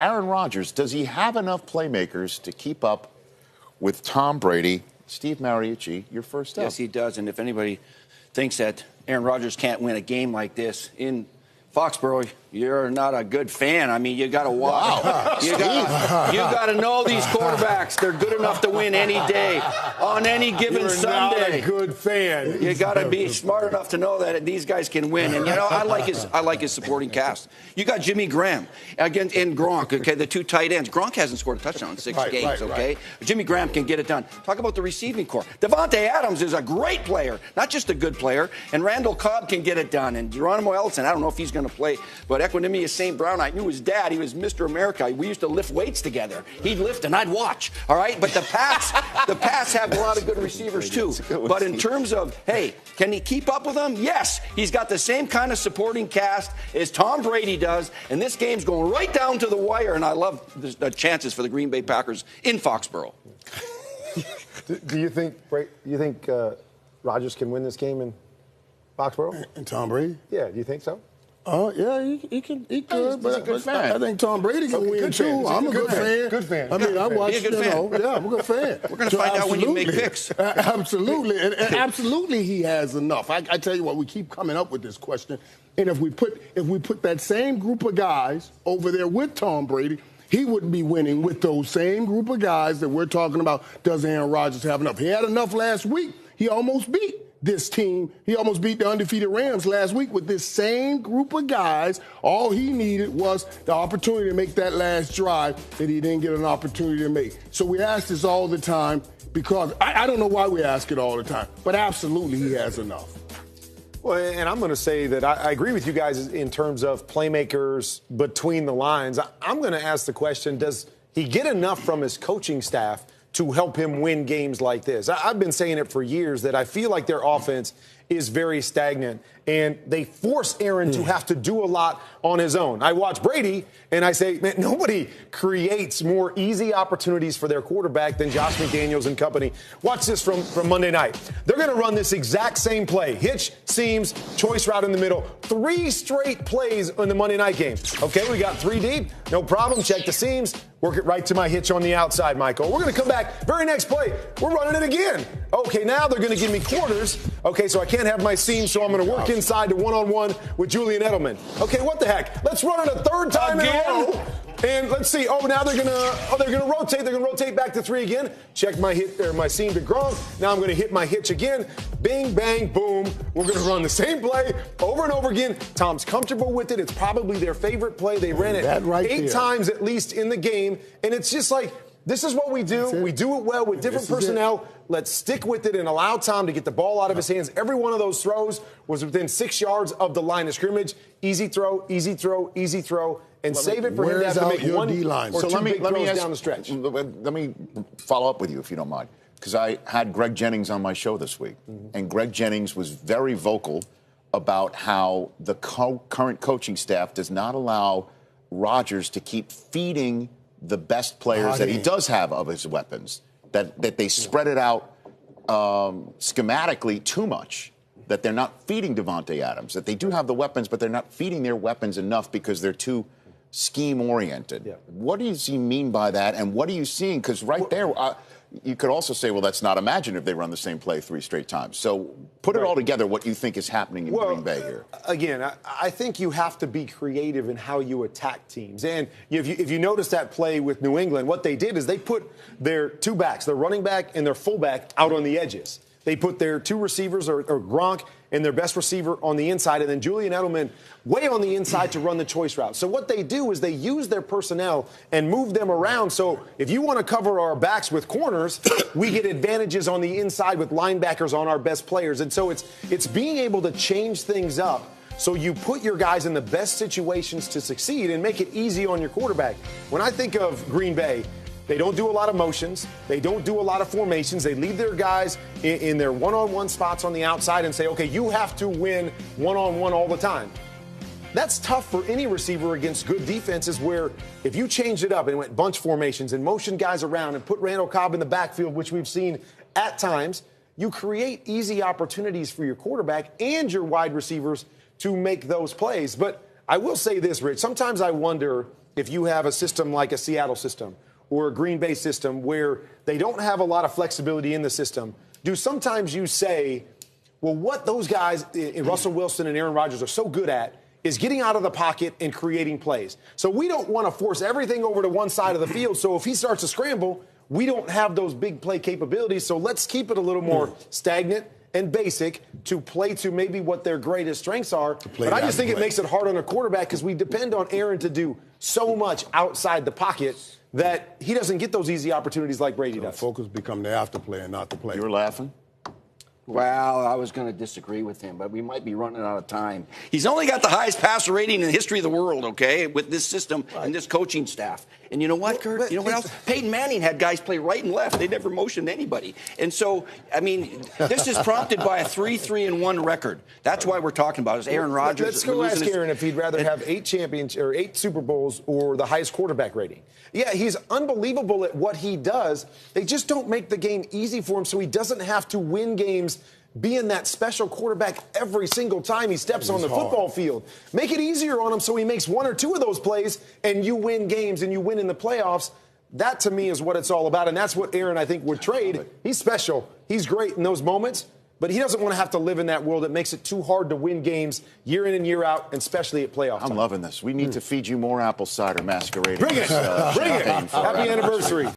Aaron Rodgers, does he have enough playmakers to keep up with Tom Brady? Steve Mariucci, your first up. Yes, he does. And if anybody thinks that Aaron Rodgers can't win a game like this in Foxborough, you're not a good fan. I mean, you got to watch. Wow. You got to know these quarterbacks. They're good enough to win any day, on any given Sunday. Not a good fan. You got to be smart enough to know that these guys can win. And I like his supporting cast. You got Jimmy Graham again and Gronk. Okay, the two tight ends. Gronk hasn't scored a touchdown in six games. Okay, Jimmy Graham can get it done. Talk about the receiving core. Devontae Adams is a great player, not just a good player. And Randall Cobb can get it done. And Geronimo Ellison, I don't know if he's going to play, but Equanimous St. Brown, I knew his dad. He was Mr. America. We used to lift weights together. He'd lift and I'd watch. All right, but the Pats have a lot of good receivers too. But in terms of, hey, can he keep up with them? Yes, he's got the same kind of supporting cast as Tom Brady does, and this game's going right down to the wire. And I love the chances for the Green Bay Packers in Foxborough. Do you think Rodgers can win this game in Foxborough? And Tom Brady? Yeah, do you think so? Oh, yeah, he could. He's a good fan. I think Tom Brady can win, too. I'm a good fan. Good fan. I mean, I watch, I'm a good fan. We're going to find out when you make picks. Absolutely. And absolutely he has enough. I tell you what, we keep coming up with this question. And if we put that same group of guys over there with Tom Brady, he wouldn't be winning with those same group of guys that we're talking about. Does Aaron Rodgers have enough? He had enough last week. He almost beat this team. He almost beat the undefeated Rams last week with this same group of guys. All he needed was the opportunity to make that last drive that he didn't get an opportunity to make. So we ask this all the time because I don't know why we ask it all the time, but absolutely he has enough. Well, and I'm going to say that I agree with you guys in terms of playmakers between the lines. I'm going to ask the question, does he get enough from his coaching staff to help him win games like this? I've been saying it for years that I feel like their offense is very stagnant, and they force Aaron to have to do a lot on his own. I watch Brady, and I say, man, nobody creates more easy opportunities for their quarterback than Josh McDaniels and company. Watch this from Monday night. They're going to run this exact same play. Hitch, seams, choice route in the middle. 3 straight plays in the Monday night game. Okay, we got 3 deep. No problem. Check the seams. Work it right to my hitch on the outside, Michael. We're going to come back. Very next play, we're running it again. Okay, now they're going to give me quarters. Okay, so I can't have my seam, so I'm going to work inside to one-on-one with Julian Edelman. Okay, what the heck? Let's run it a third time in a row. And let's see. Oh, now they're gonna rotate. They're gonna rotate back to 3 again. Check my hit or my seam to Gronk. Now I'm gonna hit my hitch again. Bing, bang, boom. We're gonna run the same play over and over again. Tom's comfortable with it. It's probably their favorite play. They ran it 8 times at least in the game, and it's just like, this is what we do. We do it well with different personnel. Let's stick with it and allow Tom to get the ball out of his hands. Every one of those throws was within 6 yards of the line of scrimmage. Easy throw, easy throw, easy throw, and save it for him to have to make one or two big throws down the stretch. Let me follow up with you, if you don't mind, because I had Greg Jennings on my show this week, and Greg Jennings was very vocal about how the current coaching staff does not allow Rodgers to keep feeding the best players that he does have of his weapons, that they spread it out schematically too much, that they're not feeding Devontae Adams, that they do have the weapons, but they're not feeding their weapons enough because they're too scheme-oriented. Yeah. What does he mean by that, and what are you seeing? Because there, you could also say, well, that's not imagine if they run the same play 3 straight times. So put it all together, what you think is happening in Green Bay here. Again, I think you have to be creative in how you attack teams. And if you notice that play with New England, what they did is they put their 2 backs, their running back and their fullback, out on the edges. They put their 2 receivers, or Gronk and their best receiver, on the inside, and then Julian Edelman way on the inside to run the choice route. So what they do is they use their personnel and move them around. So if you want to cover our backs with corners, we get advantages on the inside with linebackers on our best players. And so it's being able to change things up so you put your guys in the best situations to succeed and make it easy on your quarterback. When I think of Green Bay, they don't do a lot of motions. They don't do a lot of formations. They leave their guys in their one-on-one spots on the outside and say, okay, you have to win one-on-one all the time. That's tough for any receiver against good defenses, where if you changed it up and went bunch formations and motioned guys around and put Randall Cobb in the backfield, which we've seen at times, you create easy opportunities for your quarterback and your wide receivers to make those plays. But I will say this, Rich, sometimes I wonder if you have a system like a Seattle system or a Green Bay system where they don't have a lot of flexibility in the system, do sometimes you say, well, what those guys, Russell Wilson and Aaron Rodgers, are so good at is getting out of the pocket and creating plays. So we don't want to force everything over to one side of the field. So if he starts to scramble, we don't have those big play capabilities. So let's keep it a little more stagnant and basic to play to maybe what their greatest strengths are. But I just think it makes it hard on a quarterback because we depend on Aaron to do so much outside the pocket that he doesn't get those easy opportunities like Brady does. Focus become the after play and not the play. You were laughing? Well, I was going to disagree with him, but we might be running out of time. He's only got the highest passer rating in the history of the world, okay, with this system and this coaching staff. And you know what, Kurt? You know what else? Peyton Manning had guys play right and left. They never motioned anybody. And so, I mean, this is prompted by a 3-3-1 record. That's why we're talking about it. Is Aaron Rodgers. Let's go ask Aaron if he'd rather have 8 champions or 8 Super Bowls or the highest quarterback rating. Yeah, he's unbelievable at what he does. They just don't make the game easy for him so he doesn't have to win games being that special quarterback every single time he steps on the football field. Make it easier on him so he makes 1 or 2 of those plays and you win games and you win in the playoffs. That, to me, is what it's all about, and that's what Aaron, I think, would trade. He's special. He's great in those moments, but he doesn't want to have to live in that world that makes it too hard to win games year in and year out, and especially at playoff time. I'm loving this. We need to feed you more apple cider masquerading. Bring it. Bring it. Happy anniversary.